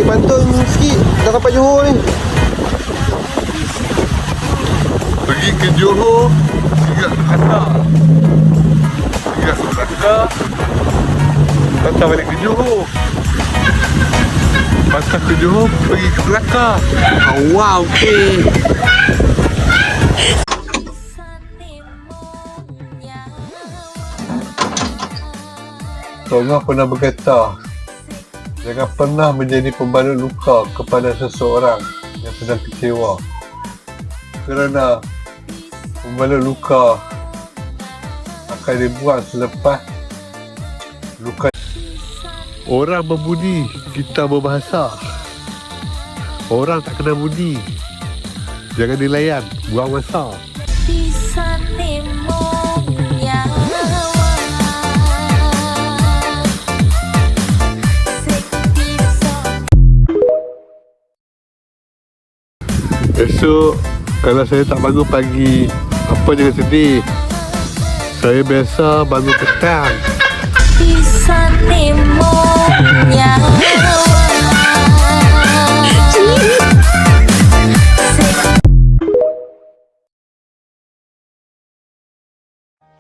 bantu sikit. Dah sampai Johor ni. Pergi ke Johor, tinggal Kelantan. Tinggal Kelantan. Kelantan balik ke Johor. Pasal ke Johor, pergi ke Melaka. Wow, okey. Tonga pernah berkata, jangan pernah menjadi pembalut luka kepada seseorang yang sedang kecewa. Kerana pembalut luka akan dibuat selepas luka. Orang berbudi, kita berbahasa. Orang tak kena budi, jangan dilayan, buang masa. Esok kalau saya tak bangun pagi, apa jangan sedih. Saya biasa bangun petang.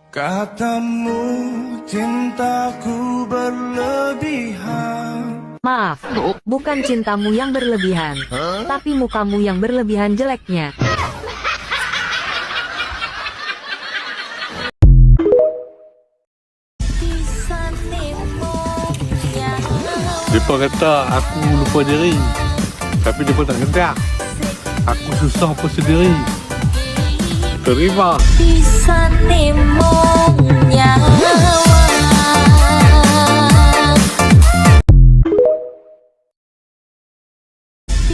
Katamu cintaku berlebihan. Maaf, bukan cintamu yang berlebihan, tapi mukamu yang berlebihan jeleknya. Mereka kata aku lupa diri, tapi mereka tak sedar aku susah pun sendiri. Terima.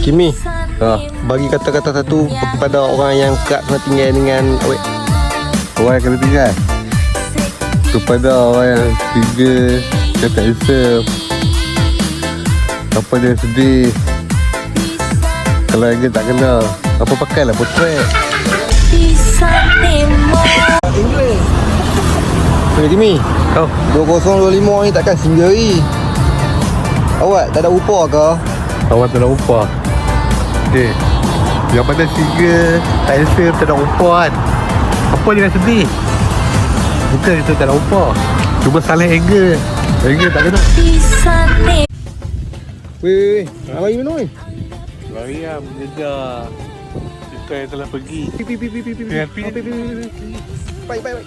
Kimi, bagi kata-kata satu kepada orang yang kerap kena tinggal dengan awet. Orang yang kena tinggal, kepada orang yang tinggal, yang tak handsome, apa dia sedih. Kalau yang tak kenal, apa pakailah potret. English. Weh Kimi, 2025 ni takkan single lagi. Awak tak ada upah ke? Awak tak ada upah. Okay, yang mana single, tak handsome, tak ada upah kan. Apa jangan sedih. Bukan kita tak ada upah, cuma salah angle. Angle tak kena. Weh, nak bagi minum ni? Mariam mengejar kita yang telah pergi. Pi. Dengan pi. Baik.